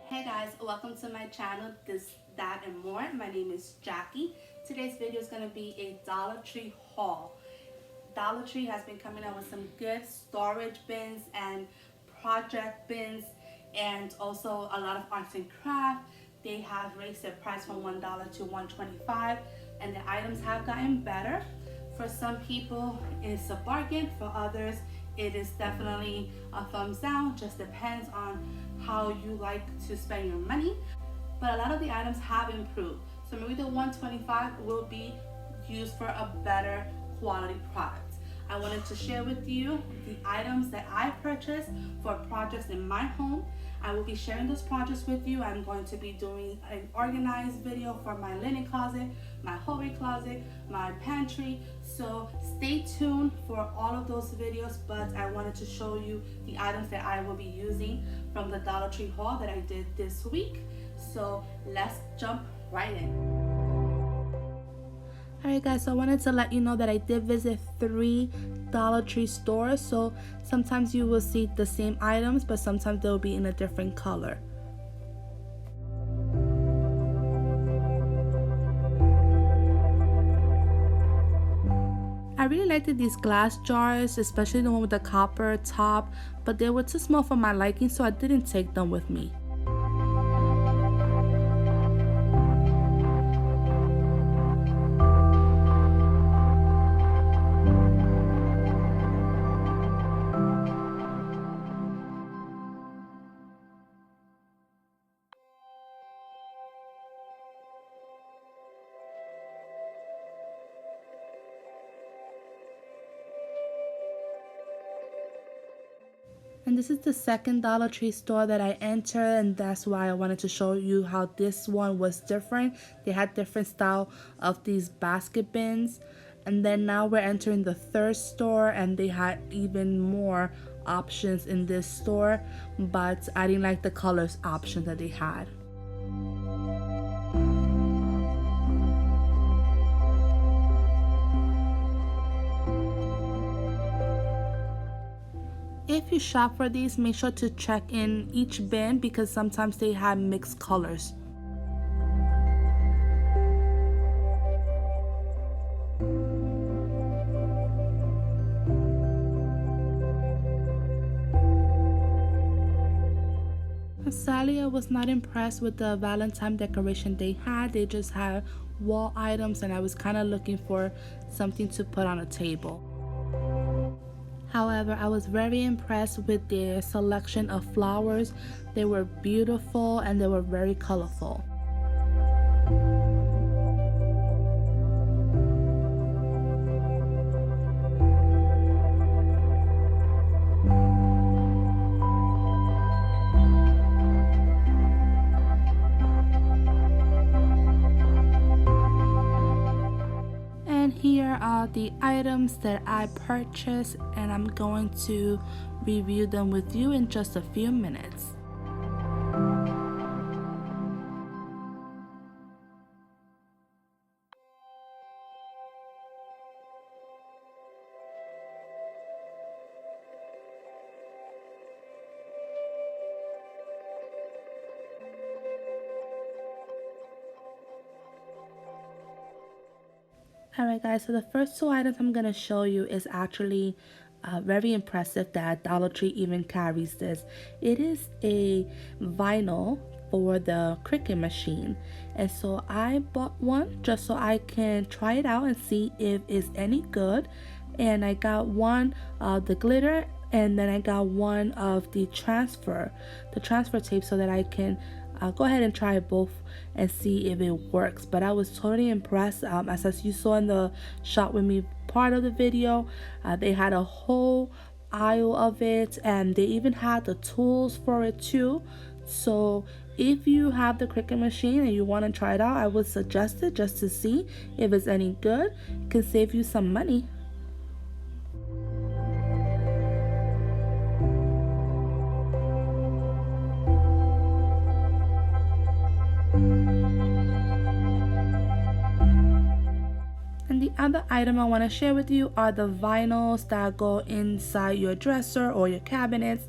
Hey guys, welcome to my channel, This, That, and More. My name is Jackie. Today's video is going to be a Dollar Tree haul. Dollar Tree has been coming out with some good storage bins and project bins, and also a lot of arts and craft. They have raised their price from $1 to $1.25, and the items have gotten better. For some people, it's a bargain. For others, it is definitely a thumbs down. Just depends on how you like to spend your money. But a lot of the items have improved. So maybe the 125 will be used for a better quality product. I wanted to share with you the items that I purchased for projects in my home. I will be sharing those projects with you. I'm going to be doing an organized video for my linen closet, my hallway closet, my pantry. So stay tuned for all of those videos, but I wanted to show you the items that I will be using from the Dollar Tree haul that I did this week. So let's jump right in. Alright guys, so I wanted to let you know that I did visit 3 Dollar Tree stores. So sometimes you will see the same items, but sometimes they'll be in a different color. I really liked these glass jars, especially the one with the copper top, but they were too small for my liking, so I didn't take them with me. And this is the second Dollar Tree store that I entered, and that's why I wanted to show you how this one was different. They had different style of these basket bins. And then now we're entering the third store, and they had even more options in this store, but I didn't like the colors option that they had. If you shop for these, make sure to check in each bin because sometimes they have mixed colors. Sadly, I was not impressed with the Valentine decoration they had. They just had wall items, and I was kind of looking for something to put on a table. However, I was very impressed with their selection of flowers. They were beautiful and they were very colorful. Here are the items that I purchased, and I'm going to review them with you in just a few minutes. Alright guys, so the first 2 items I'm going to show you is actually very impressive that Dollar Tree even carries this. It is a vinyl for the Cricut machine, and so I bought one just so I can try it out and see if it's any good. And I got one of the glitter, and then I got one of the transfer tape so that I can go ahead and try both and see if it works. But I was totally impressed. As you saw in the shop with me part of the video, they had a whole aisle of it, and they even had the tools for it too. So if you have the Cricut machine and you want to try it out, I would suggest it just to see if it's any good. It can save you some money. other item I want to share with you are the vinyls that go inside your dresser or your cabinets.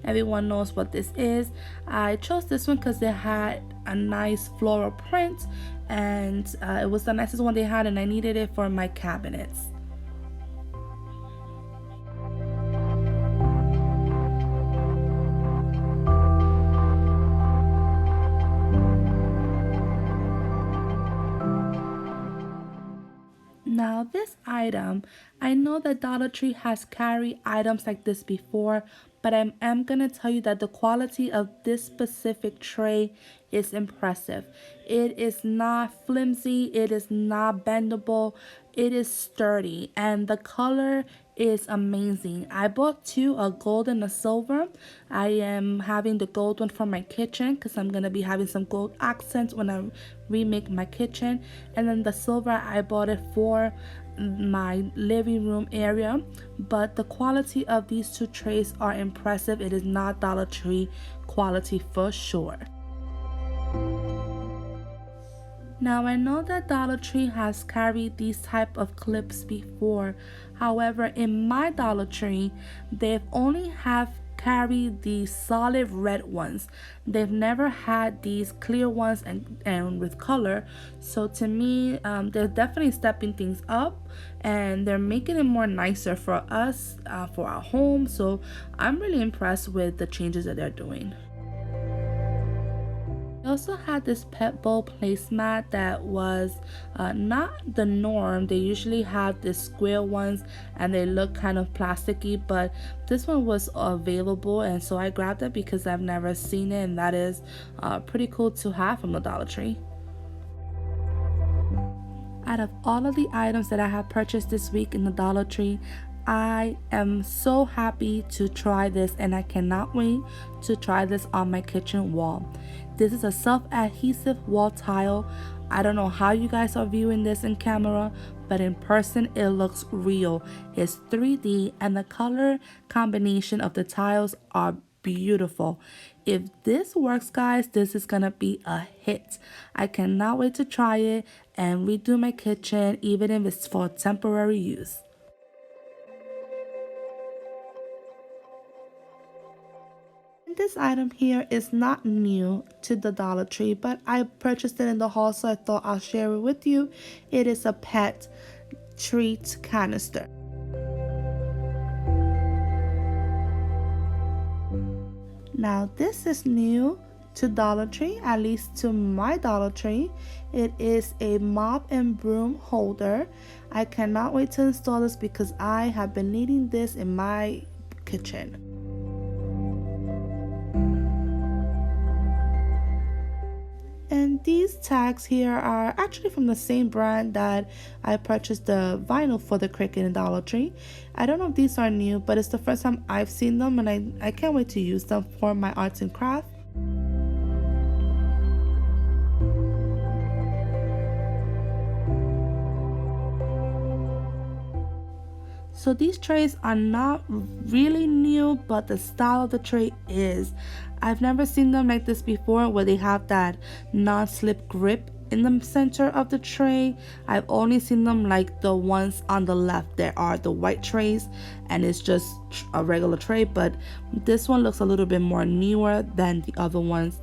Everyone knows what this is. I chose this one because it had a nice floral print, and it was the nicest one they had, and I needed it for my cabinets. Now this item, I know that Dollar Tree has carried items like this before, but I am going to tell you that the quality of this specific tray is impressive. It is not flimsy, it is not bendable, it is sturdy, and the color is amazing. I bought two, a gold and a silver. I am having the gold one for my kitchen because I'm going to be having some gold accents when I remake my kitchen. And then the silver, I bought it for my living room area. But the quality of these two trays are impressive. It is not Dollar Tree quality for sure. Now I know that Dollar Tree has carried these type of clips before. However, in my Dollar Tree, they've only have carried these solid red ones. They've never had these clear ones and with color. So to me, they're definitely stepping things up, and they're making it more nicer for us, for our home. So I'm really impressed with the changes that they're doing. I also had this pet bowl placemat that was not the norm. They usually have the square ones and they look kind of plasticky, but this one was available, and so I grabbed it because I've never seen it, and that is pretty cool to have from the Dollar Tree. Out of all of the items that I have purchased this week in the Dollar Tree, I am so happy to try this, and I cannot wait to try this on my kitchen wall. This is a self-adhesive wall tile. I don't know how you guys are viewing this in camera, but in person it looks real. It's 3D, and the color combination of the tiles are beautiful. If this works, guys, this is gonna be a hit. I cannot wait to try it and redo my kitchen, even if it's for temporary use. This item here is not new to the Dollar Tree, but I purchased it in the haul, so I thought I'll share it with you. It is a pet treat canister. Now this is new to Dollar Tree, at least to my Dollar Tree. It is a mop and broom holder. I cannot wait to install this because I have been needing this in my kitchen. And these tags here are actually from the same brand that I purchased the vinyl for the Cricut in Dollar Tree. I don't know if these are new, but it's the first time I've seen them, and I can't wait to use them for my arts and craft. So these trays are not really new, but the style of the tray is. I've never seen them like this before, where they have that non-slip grip in the center of the tray. I've only seen them like the ones on the left. There are the white trays, and it's just a regular tray, but this one looks a little bit more newer than the other ones.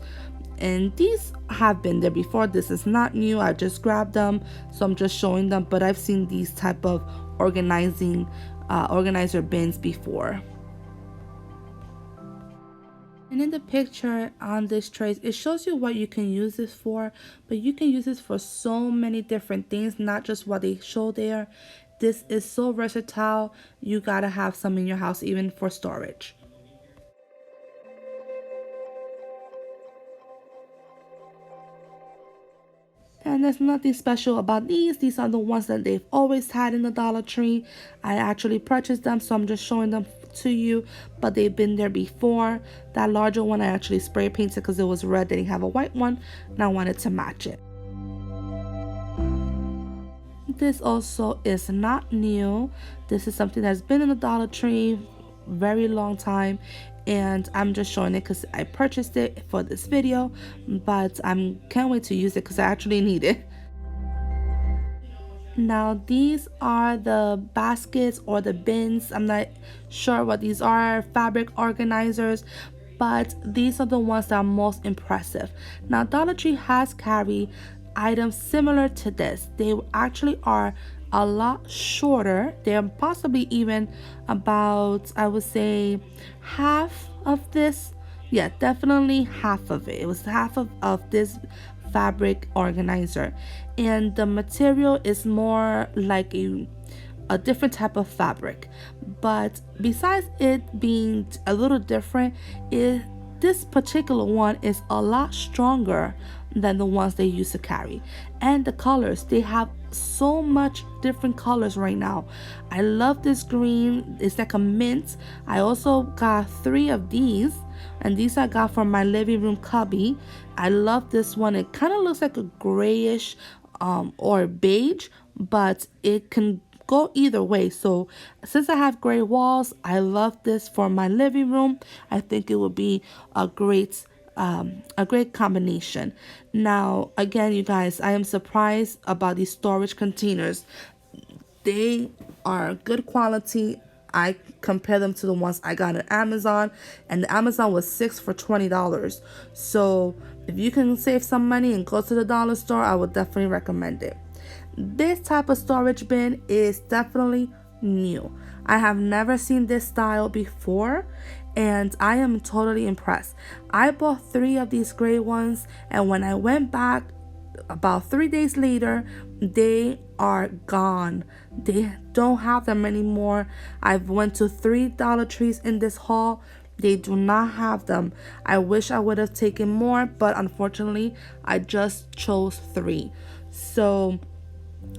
And these have been there before. This is not new. I just grabbed them, so I'm just showing them, but I've seen these type of organizer bins before. And in the picture on this trays, it shows you what you can use this for, but you can use this for so many different things, not just what they show there. This is so versatile. You gotta have some in your house, even for storage. And there's nothing special about these. These are the ones that they've always had in the Dollar Tree. I actually purchased them, so I'm just showing them to you, but they've been there before. That larger one I actually spray painted because it was red. They didn't have a white one, and I wanted to match it. This also is not new. This is something that's been in the Dollar Tree very long time, and I'm just showing it because I purchased it for this video, but I can't wait to use it because I actually need it. Now these are the baskets or the bins. I'm not sure what these are, fabric organizers, but these are the ones that are most impressive. Now Dollar Tree has carried items similar to this. They actually are a lot shorter. They're possibly even about, I would say, half of this. Yeah, definitely half of it. It was half of this fabric organizer, and the material is more like a different type of fabric. But besides it being a little different, this particular one is a lot stronger than the ones they used to carry. And the colors, they have so much different colors right now. I love this green. It's like a mint. I also got 3 of these, and these I got from my living room cubby. I love this one. It kind of looks like a grayish or beige, but it can go either way. So since I have gray walls, I love this for my living room. I think it would be a great combination. Now, again, you guys, I am surprised about these storage containers. They are good quality. I compare them to the ones I got on Amazon, and the Amazon was 6 for $20. So if you can save some money and go to the dollar store, I would definitely recommend it. This type of storage bin is definitely new. I have never seen this style before, and I am totally impressed. I bought 3 of these gray ones, and when I went back about 3 days later, they are gone. They don't have them anymore. I've went to 3 Dollar Trees in this haul. They do not have them. I wish I would have taken more, but unfortunately, I just chose 3. So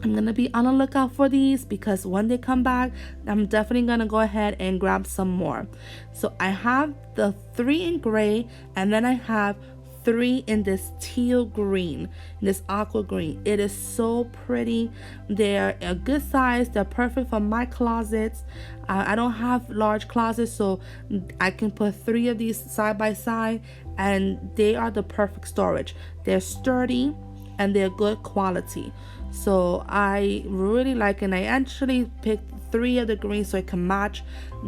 I'm gonna be on the lookout for these, because when they come back, I'm definitely gonna go ahead and grab some more. So I have the 3 in gray, and then I have 3 in this teal green, this aqua green. It is so pretty. They're a good size. They're perfect for my closets. I don't have large closets, so I can put 3 of these side by side, and they are the perfect storage. They're sturdy and they're good quality. So I really like, and I actually picked 3 of the green so I can match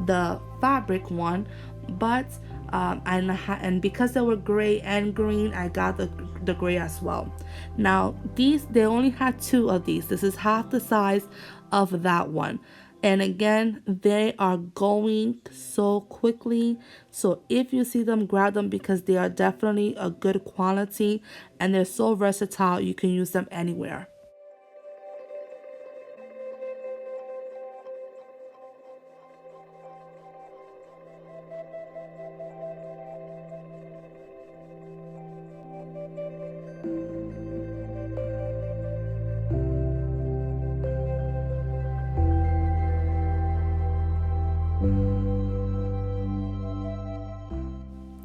the fabric one. But and because they were gray and green, I got the gray as well. Now these, they only had 2 of these. This is half the size of that one. And again, they are going so quickly. So if you see them, grab them, because they are definitely a good quality and they're so versatile. You can use them anywhere.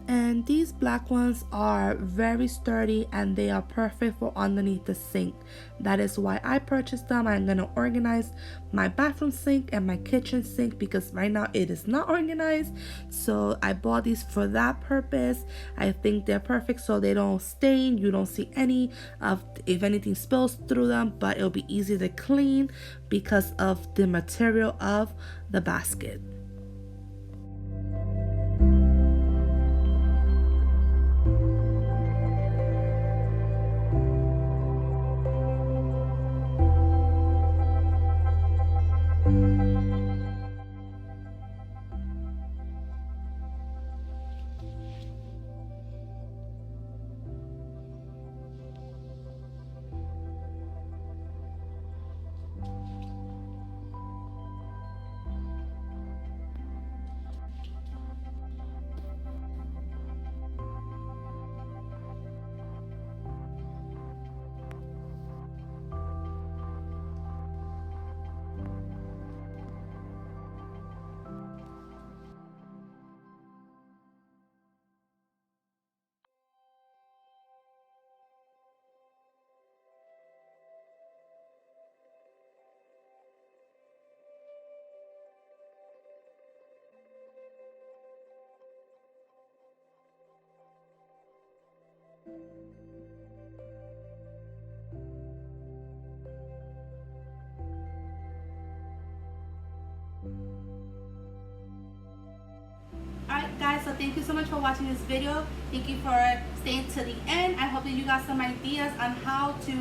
And these black ones are very sturdy and they are perfect for underneath the sink. That is why I purchased them. I'm going to organize my bathroom sink and my kitchen sink, because right now it is not organized. So I bought these for that purpose. I think they're perfect so they don't stain. You don't see any of, if anything spills through them, but it'll be easy to clean because of the material of the basket. thank you so much for watching this video. Thank you for staying to the end. I hope that you got some ideas on how to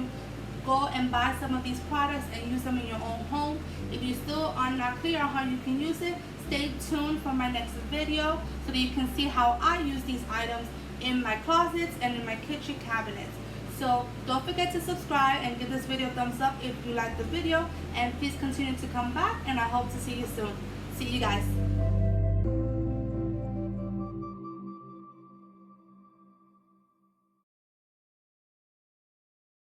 go and buy some of these products and use them in your own home. If you still are not clear on how you can use it, stay tuned for my next video so that you can see how I use these items in my closets and in my kitchen cabinets. So don't forget to subscribe and give this video a thumbs up if you like the video, and please continue to come back, and I hope to see you soon. See you guys.